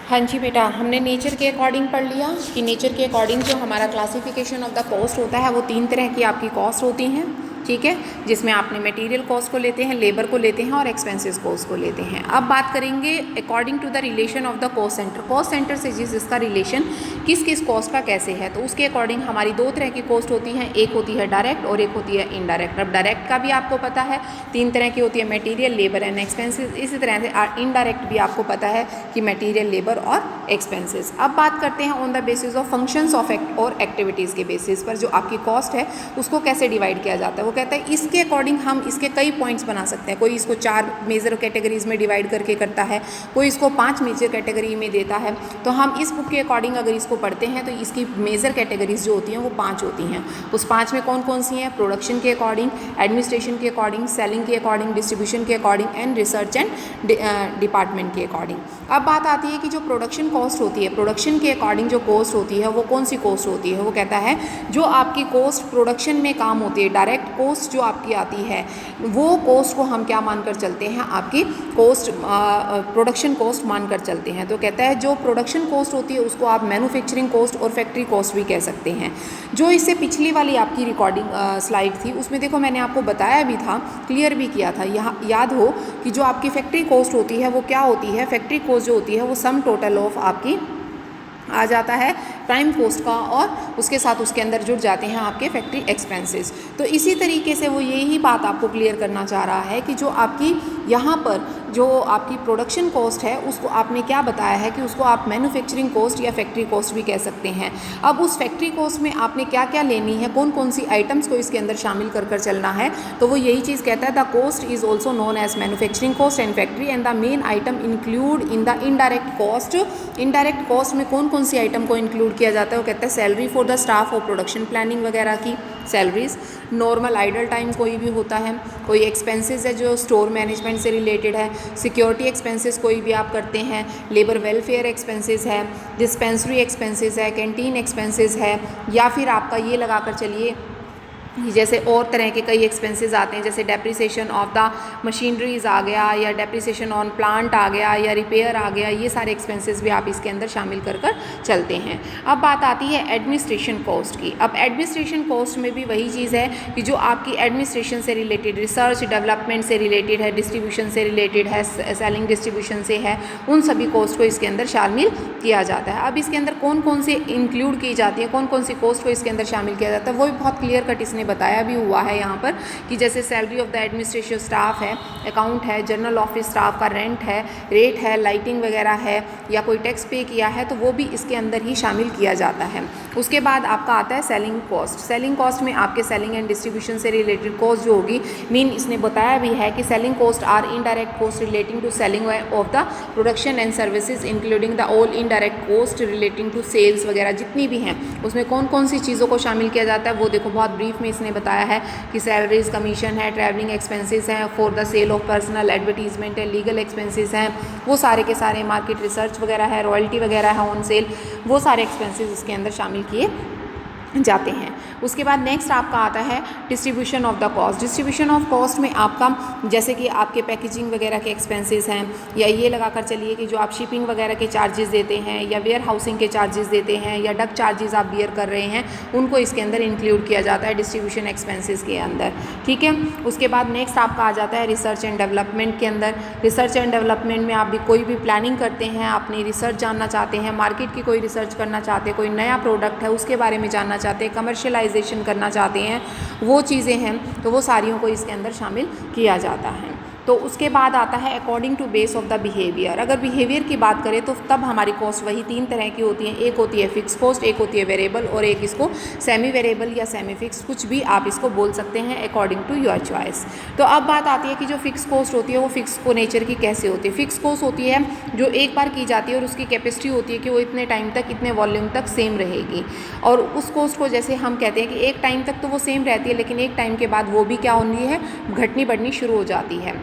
हाँ जी बेटा, हमने नेचर के अकॉर्डिंग पढ़ लिया कि नेचर के अकॉर्डिंग जो हमारा क्लासिफिकेशन ऑफ द कॉस्ट होता है वो 3 तरह की आपकी कॉस्ट होती हैं, ठीक है, जिसमें आपने मटेरियल कॉस्ट को लेते हैं, लेबर को लेते हैं और एक्सपेंसेस कॉस्ट को लेते हैं। अब बात करेंगे according to the relation of the cost centre. Cost centre से जिसका रिलेशन किस किस कॉस्ट का कैसे है, तो उसके अकॉर्डिंग हमारी 2 तरह की कॉस्ट होती हैं, एक होती है डायरेक्ट और एक होती है इनडायरेक्ट। अब डायरेक्ट का भी आपको पता है 3 तरह की होती है, मटेरियल, लेबर एंड एक्सपेंसेस। इसी तरह से इनडायरेक्ट भी आपको पता है कि मटेरियल, लेबर और एक्सपेंसेस। अब बात करते हैं on the basis of functions of और एक्टिविटीज़ के बेसिस पर जो आपकी कॉस्ट है उसको कैसे डिवाइड किया जाता है। वो कहता है इसके अकॉर्डिंग हम इसके कई पॉइंट्स बना सकते हैं। कोई इसको 4 मेजर कैटेगरीज में डिवाइड करके करता है, कोई इसको 5 मेजर कैटेगरी में देता है। तो हम इस बुक के अकॉर्डिंग अगर इसको पढ़ते हैं तो इसकी मेजर कैटेगरीज जो होती हैं वो 5 होती हैं। उस 5 में कौन कौन सी हैं? प्रोडक्शन के अकॉर्डिंग, एडमिनिस्ट्रेशन के अकॉर्डिंग, सेलिंग के अकॉर्डिंग, डिस्ट्रीब्यूशन के according and research and department के अकॉर्डिंग। अब बात आती है कि जो प्रोडक्शन कॉस्ट होती है, प्रोडक्शन के अकॉर्डिंग जो कॉस्ट होती है वो कौन सी कॉस्ट होती है? वो कहता है जो आपकी कॉस्ट प्रोडक्शन में काम होती है, डायरेक्ट कॉस्ट जो आपकी आती है वो कॉस्ट को हम क्या मानकर चलते हैं? आपकी कॉस्ट प्रोडक्शन कॉस्ट मानकर चलते हैं। तो कहता है जो प्रोडक्शन कॉस्ट होती है उसको आप मैन्युफैक्चरिंग कॉस्ट और फैक्ट्री कॉस्ट भी कह सकते हैं। जो इससे पिछली वाली आपकी रिकॉर्डिंग स्लाइड थी उसमें देखो मैंने आपको बताया भी था, क्लियर भी किया था, यहाँ याद हो कि जो आपकी फैक्ट्री कॉस्ट होती है वो क्या होती है? फैक्ट्री कॉस्ट जो होती है वो सम टोटल ऑफ आपकी आ जाता है प्राइम कॉस्ट का और उसके साथ उसके अंदर जुड़ जाते हैं आपके फैक्ट्री एक्सपेंसेस। तो इसी तरीके से वो यही बात आपको क्लियर करना चाह रहा है कि जो आपकी यहाँ पर जो आपकी प्रोडक्शन कॉस्ट है उसको आपने क्या बताया है कि उसको आप मैन्युफैक्चरिंग कॉस्ट या फैक्ट्री कॉस्ट भी कह सकते हैं। अब उस फैक्ट्री कॉस्ट में आपने क्या क्या लेनी है, कौन कौन सी आइटम्स को इसके अंदर शामिल कर कर चलना है, तो वो यही चीज़ कहता है the cost is also known as manufacturing cost and factory and the main item include in the indirect cost. Indirect cost में कौन कौन सी आइटम को इंक्लूड किया जाता है? वो कहता है सैलरी फॉर द स्टाफ और प्रोडक्शन प्लानिंग वगैरह की सैलरीज, नॉर्मल आइडल टाइम कोई भी होता है, कोई एक्सपेंसेस है जो स्टोर मैनेजमेंट से रिलेटेड है, सिक्योरिटी एक्सपेंसेस कोई भी आप करते हैं, लेबर वेलफेयर एक्सपेंसेस है, डिस्पेंसरी एक्सपेंसेस है, कैंटीन एक्सपेंसेस है, या फिर आपका ये लगा कर चलिए जैसे और तरह के कई एक्सपेंसेस आते हैं, जैसे डेप्रिसिएशन ऑफ द मशीनरीज आ गया या डेप्रिसिएशन ऑन प्लांट आ गया या रिपेयर आ गया, ये सारे एक्सपेंसेस भी आप इसके अंदर शामिल कर कर चलते हैं। अब बात आती है एडमिनिस्ट्रेशन कॉस्ट की। अब एडमिनिस्ट्रेशन कॉस्ट में भी वही चीज़ है कि जो आपकी एडमिनिस्ट्रेशन से रिलेटेड, रिसर्च डेवलपमेंट से रिलेटेड है, डिस्ट्रीब्यूशन से रिलेटेड है, सेलिंग डिस्ट्रीब्यूशन से है, उन सभी कॉस्ट को इसके अंदर शामिल किया जाता है। अब इसके अंदर कौन कौन से इंक्लूड की जाती है, कौन कौन सी कॉस्ट को इसके अंदर शामिल किया जाता है, वो भी बहुत क्लियर कट इसने बताया भी हुआ है यहाँ पर कि जैसे salary of the administrative staff है, अकाउंट है, जनरल ऑफिस स्टाफ का रेंट है, रेट है, लाइटिंग वगैरह है, या कोई टैक्स पे किया है तो वो भी इसके अंदर ही शामिल किया जाता है। उसके बाद आपका आता है सेलिंग कॉस्ट। सेलिंग कॉस्ट में आपके सेलिंग एंड डिस्ट्रीब्यूशन से रिलेटेड कॉस्ट जो होगी, मीन इसने बताया भी है कि selling cost are indirect cost relating to selling of the production and services including the all indirect cost relating to sales वगैरह जितनी भी हैं उसमें कौन कौन सी चीज़ों को शामिल किया जाता है वो देखो बहुत ब्रीफ में इसने बताया है कि सैलरीज, कमीशन है, ट्रैवलिंग एक्सपेंसेस हैं for the sale of personal, advertisement है, लीगल एक्सपेंसेस हैं, वो सारे के सारे, मार्केट रिसर्च वगैरह है, रॉयल्टी वगैरह है ऑन सेल, वो सारे एक्सपेंसेस इसके अंदर शामिल किए जाते हैं। उसके बाद नेक्स्ट आपका आता है distribution of the cost. Distribution of cost में आपका जैसे कि आपके पैकेजिंग वगैरह के एक्सपेंसेस हैं, या ये लगा कर चलिए कि जो आप शिपिंग वगैरह के चार्जेस देते हैं या वेयर हाउसिंग के चार्जेस देते हैं या डक चार्जेस आप बियर कर रहे हैं, उनको इसके अंदर इंक्लूड किया जाता है डिस्ट्रीब्यूशन एक्सपेंसेस के अंदर, ठीक है। उसके बाद नेक्स्ट आपका आ जाता है रिसर्च एंड डेवलपमेंट के अंदर। रिसर्च एंड डेवलपमेंट में आप भी कोई भी प्लानिंग करते हैं, अपनी रिसर्च जानना चाहते हैं, मार्केट की कोई रिसर्च करना चाहते हैं, कोई नया प्रोडक्ट है उसके बारे में जानना चाहते हैं, कमर्शियलाइजेशन करना चाहते हैं, वो चीज़ें हैं तो वो सारियों को इसके अंदर शामिल किया जाता है। तो उसके बाद आता है according to base of the behaviour. अगर बिहेवियर की बात करें तो तब हमारी कॉस्ट वही 3 तरह की होती हैं, एक होती है फिक्स कॉस्ट, एक होती है वेरिएबल और एक इसको सेमी वेरिएबल या सेमी फिक्स, कुछ भी आप इसको बोल सकते हैं अकॉर्डिंग टू योर चॉइस। तो अब बात आती है कि जो फिक्स कॉस्ट होती है वो फिक्स को नेचर की कैसे होती है। फिक्स कॉस्ट होती है जो एक बार की जाती है और उसकी कैपेसिटी होती है कि वो इतने टाइम तक, इतने वॉल्यूम तक सेम रहेगी, और उस कॉस्ट को जैसे हम कहते हैं कि एक टाइम तक तो वो सेम रहती है लेकिन एक टाइम के बाद वो भी क्या होनी है, घटनी बढ़नी शुरू हो जाती है।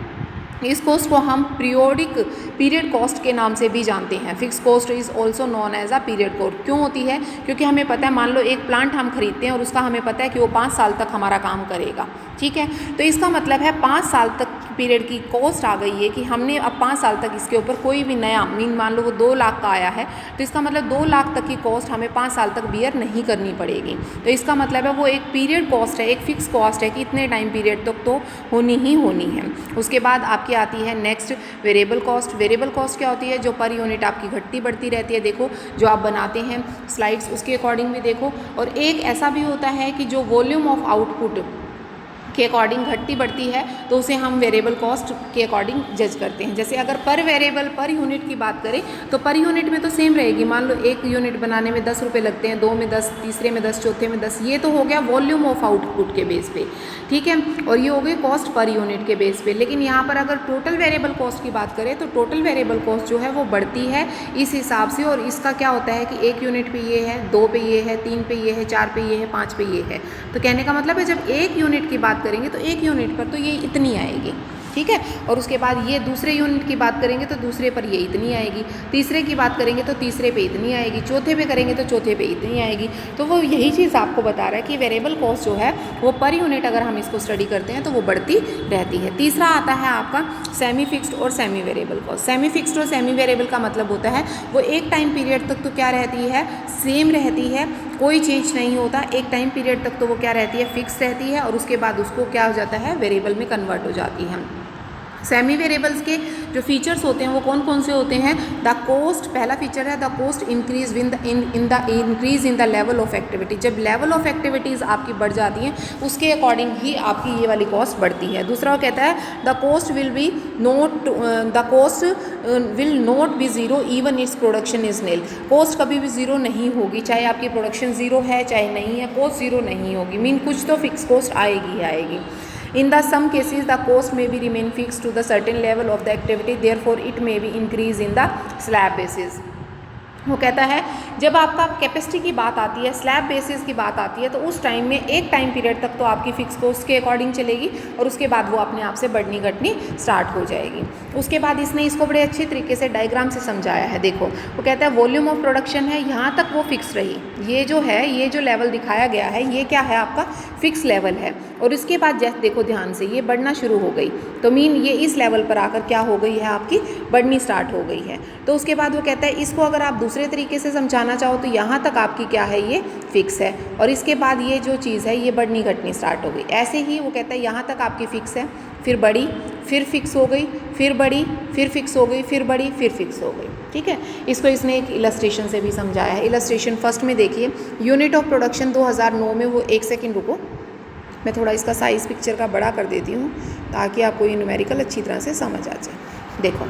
इस कॉस्ट को हम पीरियड कॉस्ट के नाम से भी जानते हैं। Fix cost is also known as a period cost. क्यों होती है? क्योंकि हमें पता है, मान लो एक प्लांट हम खरीदते हैं और उसका हमें पता है कि वो 5 साल तक हमारा काम करेगा, ठीक है। तो इसका मतलब है 5 साल तक पीरियड की कॉस्ट आ गई है कि हमने अब 5 साल तक इसके ऊपर कोई भी नया मान लो वो 2 लाख का आया है, तो इसका मतलब 2 लाख तक की कॉस्ट हमें 5 साल तक बियर नहीं करनी पड़ेगी। तो इसका मतलब है वो एक पीरियड कॉस्ट है, एक फिक्स कॉस्ट है कि इतने टाइम पीरियड तक तो होनी ही होनी है। उसके बाद आपकी आती है next variable cost. Variable cost क्या होती है? जो पर यूनिट आपकी घटती बढ़ती रहती है। देखो जो आप बनाते हैं स्लाइड्स उसके अकॉर्डिंग भी देखो। और एक ऐसा भी होता है कि जो वॉल्यूम ऑफ आउटपुट के अकॉर्डिंग घटती बढ़ती है तो उसे हम वेरिएबल कॉस्ट के अकॉर्डिंग जज करते हैं। जैसे अगर पर वेरिएबल पर यूनिट की बात करें तो पर यूनिट में तो सेम रहेगी। मान लो एक यूनिट बनाने में 10 रुपये लगते हैं, 2 में 10, तीसरे में 10, चौथे में 10। ये तो हो गया वॉल्यूम ऑफ आउटपुट के बेस पे, ठीक है। और ये हो गई कॉस्ट पर यूनिट के बेस पे। लेकिन यहाँ पर अगर टोटल वेरिएबल कॉस्ट की बात करें तो टोटल वेरिएबल कॉस्ट जो है वो बढ़ती है इस हिसाब से। और इसका क्या होता है कि 1 यूनिट पे ये है, 2 पे ये है, 3 पे ये है, 4 पे ये है, 5 पे ये है। तो कहने का मतलब है जब 1 यूनिट की बात करेंगे तो 1 यूनिट पर तो ये इतनी आएगी, ठीक है। और उसके बाद ये दूसरे यूनिट की बात करेंगे तो दूसरे पर ये इतनी आएगी, तीसरे की बात करेंगे तो तीसरे पे इतनी आएगी, चौथे पे करेंगे तो चौथे पे इतनी आएगी। तो वो यही चीज़ आपको बता रहा है कि वेरिएबल कॉस्ट जो है वो पर यूनिट अगर हम इसको स्टडी करते हैं तो वो बढ़ती रहती है। तीसरा आता है आपका सेमी फिक्स्ड और semi variable cost. Semi fixed और सेमी वेरिएबल का मतलब होता है वो एक टाइम पीरियड तक तो क्या रहती है, सेम रहती है, कोई चेंज नहीं होता। एक टाइम पीरियड तक तो वो क्या रहती है, फिक्स रहती है। और उसके बाद उसको क्या हो जाता है, वेरिएबल में कन्वर्ट हो जाती है। सेमी वेरिएबल्स के जो फीचर्स होते हैं वो कौन कौन से होते हैं? द कॉस्ट, पहला फीचर है the cost increase in the increase in the level of activity. जब लेवल ऑफ एक्टिविटीज़ आपकी बढ़ जाती हैं उसके अकॉर्डिंग ही आपकी ये वाली कॉस्ट बढ़ती है। दूसरा वो कहता है the cost will be not the cost will not be zero even its production is nil. Cost कभी भी ज़ीरो नहीं होगी, चाहे आपकी प्रोडक्शन ज़ीरो है चाहे नहीं है, कॉस्ट ज़ीरो नहीं होगी। मीन कुछ तो फिक्स कॉस्ट आएगी ही आएगी। In the some cases, the cost may be remain fixed to the certain level of the activity, therefore it may be increase in the slab basis। वो कहता है जब आपका कैपेसिटी की बात आती है, स्लैब बेसिस की बात आती है, तो उस टाइम में एक टाइम पीरियड तक तो आपकी फिक्स कॉस्ट के अकॉर्डिंग चलेगी और उसके बाद वो अपने आप से बढ़नी घटनी स्टार्ट हो जाएगी। उसके बाद इसने इसको बड़े अच्छे तरीके से डायग्राम से समझाया है। देखो वो कहता है वॉल्यूम ऑफ प्रोडक्शन है, यहाँ तक वो फिक्स रही। ये जो है, ये जो लेवल दिखाया गया है ये क्या है, आपका फिक्स लेवल है। और इसके बाद जैसे देखो ध्यान से ये बढ़ना शुरू हो गई, तो मीन ये इस लेवल पर आकर क्या हो गई है, आपकी बढ़नी स्टार्ट हो गई है। तो उसके बाद वो कहता है इसको अगर आप दूसरे तरीके से समझाना चाहो तो यहाँ तक आपकी क्या है, ये फिक्स है। और इसके बाद ये जो चीज़ है ये बढ़नी घटनी स्टार्ट हो गई। ऐसे ही वो कहता है यहाँ तक आपकी फिक्स है, फिर बढ़ी, फिर फिक्स हो गई, फिर बढ़ी, फिर फिक्स हो गई, फिर बढ़ी, फिर फिक्स हो गई, ठीक है। इसको इसने एक इलस्ट्रेशन से भी समझाया है। इलस्ट्रेशन फर्स्ट में देखिए, यूनिट ऑफ प्रोडक्शन 2009 में, वो एक सेकेंड रुको, मैं थोड़ा इसका साइज़ पिक्चर का बड़ा कर देती हूँ ताकि आपको ये न्यूमेरिकल अच्छी तरह से समझ आ जाए। देखो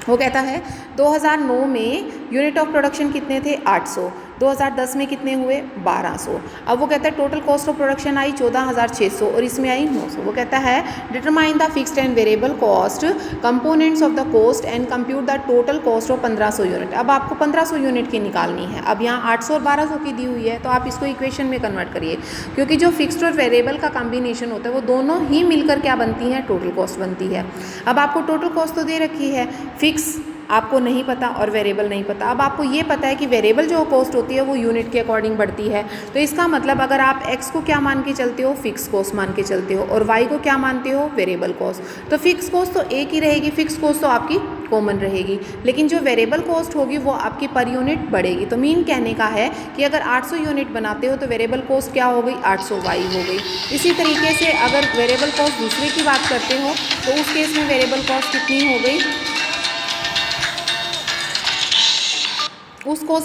वो कहता है 2009 में यूनिट ऑफ प्रोडक्शन कितने थे, 800। 2010 में कितने हुए, 1200। अब वो कहता है total cost of production I 14,600 और इसमें आई 900। वो कहता है determine the fixed and variable cost components of the cost and compute the total cost of 1500 unit. अब आपको 1500 यूनिट की निकालनी है। अब यहाँ 800 और 1200 की दी हुई है तो आप इसको इक्वेशन में कन्वर्ट करिए, क्योंकि जो फिक्स्ड और वेरिएबल का कॉम्बिनेशन होता है वो दोनों ही मिलकर क्या बनती हैं, टोटल कॉस्ट बनती है। अब आपको टोटल कॉस्ट तो दे रखी है, फिक्स आपको नहीं पता और वेरिएबल नहीं पता। अब आपको ये पता है कि वेरिएबल जो कॉस्ट होती है वो यूनिट के अकॉर्डिंग बढ़ती है। तो इसका मतलब अगर आप x को क्या मान के चलते हो, फिक्स कॉस्ट मान के चलते हो, और y को क्या मानते हो, वेरिएबल कॉस्ट, तो फिक्स कॉस्ट तो एक ही रहेगी, फिक्स कॉस्ट तो आपकी कॉमन रहेगी, लेकिन जो वेरिएबल कॉस्ट होगी वो आपकी पर यूनिट बढ़ेगी। तो मीन कहने का है कि अगर 800 यूनिट बनाते हो तो वेरिएबल कॉस्ट क्या हो गई, 800y हो गई। इसी तरीके से अगर वेरिएबल कॉस्ट दूसरे की बात करते हो तो उस केस में वेरिएबल कॉस्ट कितनी हो गई, उसको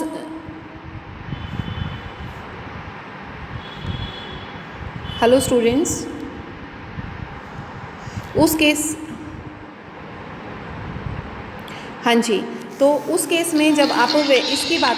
हेलो स्टूडेंट्स, उस केस, हाँ जी, तो उस केस में जब आप इसकी बात,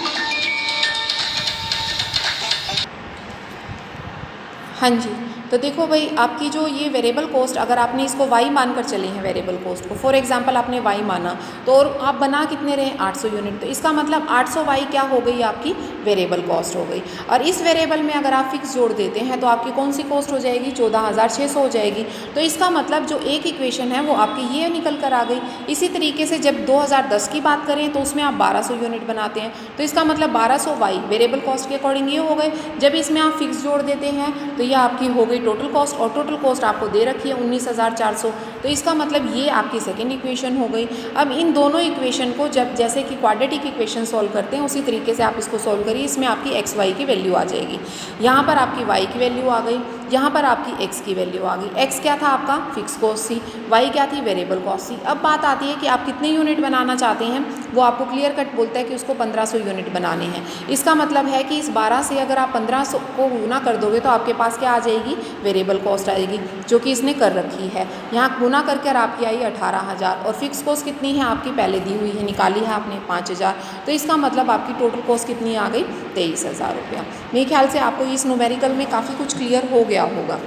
हाँ जी, तो देखो भाई आपकी जो ये वेरिएबल कॉस्ट, अगर आपने इसको y मानकर चले हैं वेरिएबल कॉस्ट को, फॉर एग्जांपल आपने y माना तो और आप बना कितने रहे, 800 यूनिट, तो इसका मतलब 800y क्या हो गई, आपकी वेरिएबल कॉस्ट हो गई। और इस वेरिएबल में अगर आप फिक्स जोड़ देते हैं तो आपकी कौन सी कॉस्ट हो जाएगी, 14,600 हो जाएगी। तो इसका मतलब जो एक इक्वेशन है वो आपकी ये निकल कर आ गई। इसी तरीके से जब 2010 की बात करें तो उसमें आप 1200 यूनिट बनाते हैं, तो इसका मतलब 1200y वेरिएबल कॉस्ट के अकॉर्डिंग ये हो गए। जब इसमें आप फिक्स जोड़ देते हैं तो ये आपकी हो गई टोटल कॉस्ट, और टोटल कॉस्ट आपको दे रखी है 19,400। तो इसका मतलब ये आपकी सेकेंड इक्वेशन हो गई। अब इन दोनों इक्वेशन को जब जैसे कि क्वाड्रेटिक इक्वेशन सॉल्व करते हैं उसी तरीके से आप इसको सॉल्व करिए। इसमें आपकी एक्स वाई की वैल्यू आ जाएगी, यहाँ पर आपकी वाई की वैल्यू आ गई, यहाँ पर आपकी एक्स की वैल्यू आ गई। एक्स क्या था आपका फिक्स कॉस्ट थी, वाई क्या थी वेरिएबल कॉस्ट थी। अब बात आती है कि आप कितने यूनिट बनाना चाहते हैं, वो आपको क्लियर कट बोलता है कि उसको 1500 यूनिट बनाने हैं। इसका मतलब है कि इस 12 से अगर आप 1500 को गुना कर दोगे तो आपके पास क्या आ जाएगी, वेरिएबल कॉस्ट आएगी, जो कि इसने कर रखी है। यहाँ गुना करके आपकी आई 18,000 और फिक्स कॉस्ट कितनी है आपकी पहले दी हुई है, निकाली है आपने 5,000। तो इसका मतलब आपकी टोटल कॉस्ट कितनी आ गई, 23,000 रुपया। मेरे ख्याल से आपको इस न्यूमेरिकल में काफ़ी कुछ क्लियर हो गया होगा।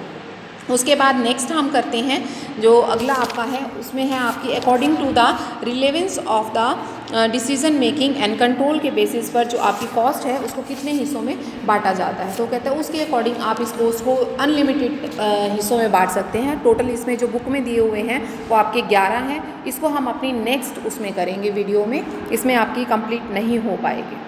उसके बाद नेक्स्ट हम करते हैं जो अगला आपका है, उसमें है आपकी according to the relevance of the decision making and control के बेसिस पर जो आपकी कॉस्ट है उसको कितने हिस्सों में बांटा जाता है। तो कहते हैं उसके अकॉर्डिंग आप इस कॉस्ट को अनलिमिटेड हिस्सों में बांट सकते हैं। टोटल इसमें जो बुक में दिए हुए हैं वो आपके 11 हैं। इसको हम अपनी नेक्स्ट उसमें करेंगे वीडियो में, इसमें आपकी कंप्लीट नहीं हो पाएगी।